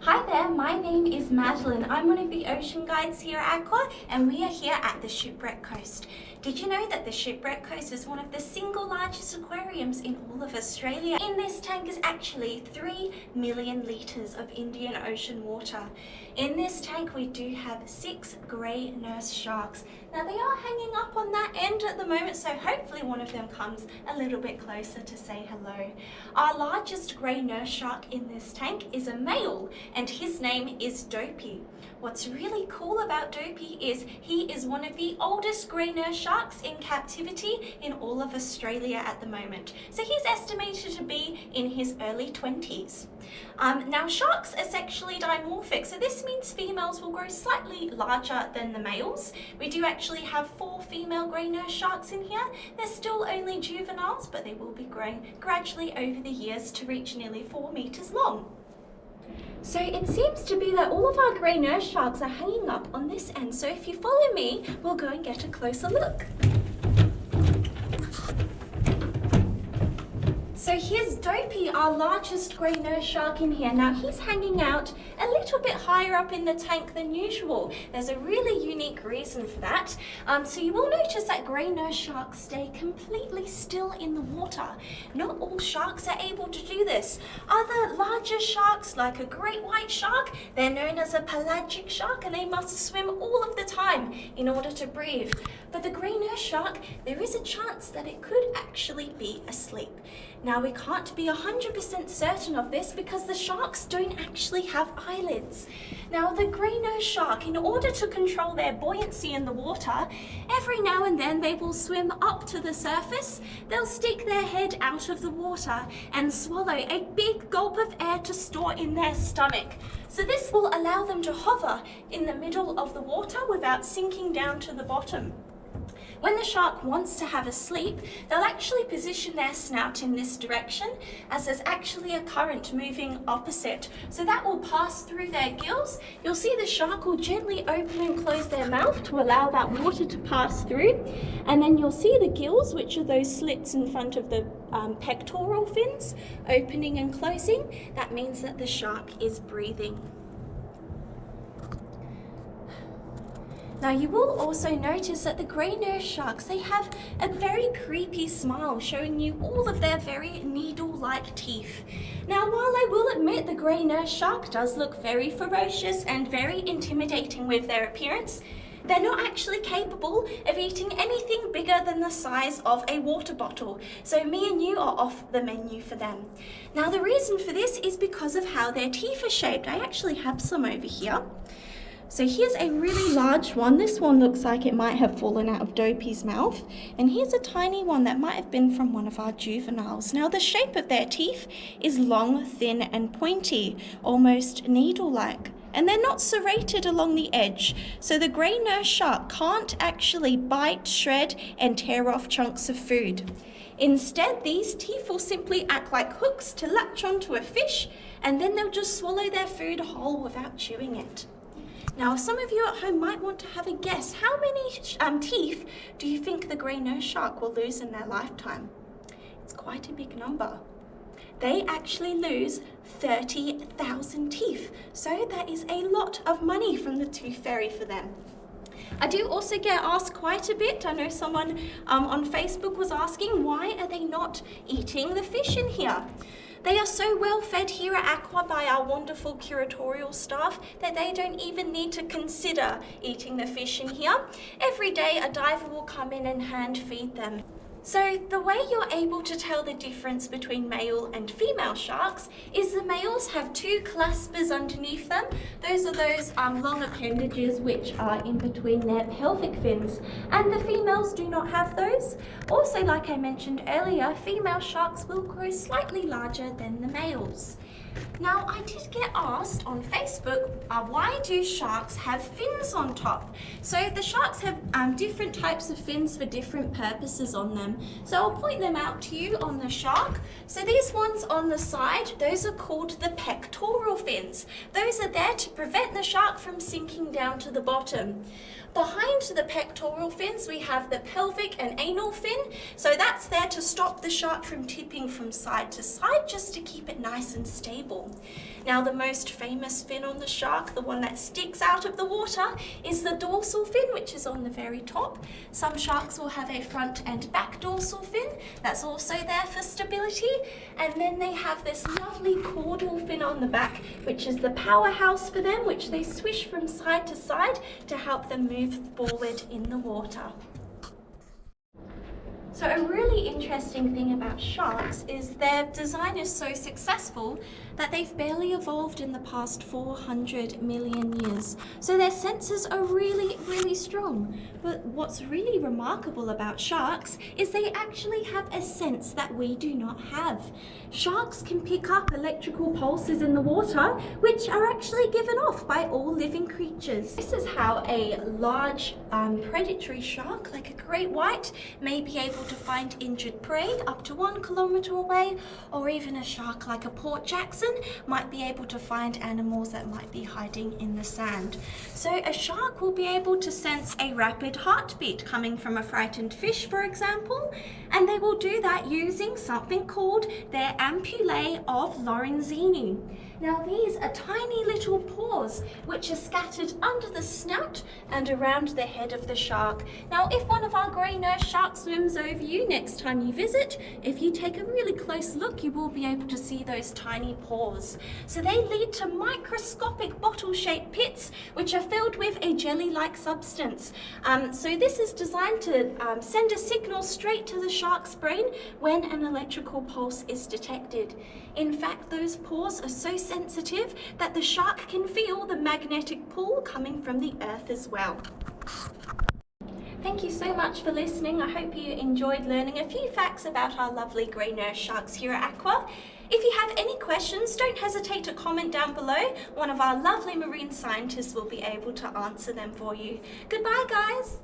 Hi there, my name is Madeline. I'm one of the ocean guides here at AQWA and we are here at the Shipwreck Coast. Did you know that the Shipwreck Coast is one of the single largest aquariums in all of Australia? In this tank is actually 3 million litres of Indian Ocean water. In this tank we do have 6 grey nurse sharks. Now they are hanging up on that end at the moment, so hopefully one of them comes a little bit closer to say hello. Our largest grey nurse shark in this tank is a male and his name is Dopey. What's really cool about Dopey is he is one of the oldest grey nurse sharks in captivity in all of Australia at the moment. So he's estimated to be in his early 20s. Now sharks are sexually dimorphic, so this means females will grow slightly larger than the males. We do actually have 4 female grey nurse sharks in here. They're still only juveniles, but they will be growing gradually over the years to reach nearly 4 meters long. So it seems to be that all of our grey nurse sharks are hanging up on this end. So if you follow me, we'll go and get a closer look. So here's Dopey, our largest grey nurse shark in here. Now he's hanging out a little bit higher up in the tank than usual. There's a really unique reason for that. So you will notice that grey nurse sharks stay completely still in the water. Not all sharks are able to do this. Other larger sharks, like a great white shark, they're known as a pelagic shark and they must swim all of the time in order to breathe. But the grey nurse shark, there is a chance that it could actually be asleep. Now we can't be 100% certain of this because the sharks don't actually have eyelids. Now the grey nurse shark, in order to control their buoyancy in the water, every now and then they will swim up to the surface, they'll stick their head out of the water and swallow a big gulp of air to store in their stomach. So this will allow them to hover in the middle of the water without sinking down to the bottom. When the shark wants to have a sleep, they'll actually position their snout in this direction as there's actually a current moving opposite. So that will pass through their gills. You'll see the shark will gently open and close their mouth to allow that water to pass through. And then you'll see the gills, which are those slits in front of the pectoral fins, opening and closing. That means that the shark is breathing. Now you will also notice that the grey nurse sharks, they have a very creepy smile showing you all of their very needle-like teeth. Now while I will admit the grey nurse shark does look very ferocious and very intimidating with their appearance, they're not actually capable of eating anything bigger than the size of a water bottle. So me and you are off the menu for them. Now the reason for this is because of how their teeth are shaped. I actually have some over here. So here's a really large one. This one looks like it might have fallen out of Dopey's mouth. And here's a tiny one that might have been from one of our juveniles. Now the shape of their teeth is long, thin and pointy, almost needle-like. And they're not serrated along the edge. So the grey nurse shark can't actually bite, shred and tear off chunks of food. Instead, these teeth will simply act like hooks to latch onto a fish, and then they'll just swallow their food whole without chewing it. Now, some of you at home might want to have a guess. How many teeth do you think the grey nurse shark will lose in their lifetime? It's quite a big number. They actually lose 30,000 teeth. So that is a lot of money from the tooth fairy for them. I do also get asked quite a bit. I know someone on Facebook was asking, why are they not eating the fish in here? They are so well fed here at AQWA by our wonderful curatorial staff that they don't even need to consider eating the fish in here. Every day a diver will come in and hand feed them. So the way you're able to tell the difference between male and female sharks is the males have 2 claspers underneath them. Those are those long appendages which are in between their pelvic fins, and the females do not have those. Also, like I mentioned earlier, female sharks will grow slightly larger than the males. Now, I did get asked on Facebook, why do sharks have fins on top? So the sharks have different types of fins for different purposes on them. So I'll point them out to you on the shark. So these ones on the side, those are called the pectoral fins. Those are there to prevent the shark from sinking down to the bottom. Behind the pectoral fins, we have the pelvic and anal fin. So that's there to stop the shark from tipping from side to side, just to keep it nice and stable. Now, the most famous fin on the shark, the one that sticks out of the water, is the dorsal fin, which is on the very top. Some sharks will have a front and back dorsal fin. That's also there for stability. And then they have this lovely caudal fin on the back, which is the powerhouse for them, which they swish from side to side to help them move forward in the water. So a really interesting thing about sharks is their design is so successful that they've barely evolved in the past 400 million years. So their senses are really, really strong. But what's really remarkable about sharks is they actually have a sense that we do not have. Sharks can pick up electrical pulses in the water, which are actually given off by all living creatures. This is how a large predatory shark, like a great white, may be able to find injured prey up to 1 kilometer away, or even a shark like a Port Jackson might be able to find animals that might be hiding in the sand. So a shark will be able to sense a rapid heartbeat coming from a frightened fish, for example, and they will do that using something called their ampullae of Lorenzini. Now, these are tiny little pores which are scattered under the snout and around the head of the shark. Now, if one of our grey nurse sharks swims over you next time you visit, if you take a really close look, you will be able to see those tiny pores. So they lead to microscopic bottle-shaped pits which are filled with a jelly-like substance. So this is designed to send a signal straight to the shark's brain when an electrical pulse is detected. In fact, those pores are so sensitive that the shark can feel the magnetic pull coming from the earth as well. Thank you so much for listening. I hope you enjoyed learning a few facts about our lovely grey nurse sharks here at AQWA. If you have any questions, don't hesitate to comment down below. One of our lovely marine scientists will be able to answer them for you. Goodbye, guys.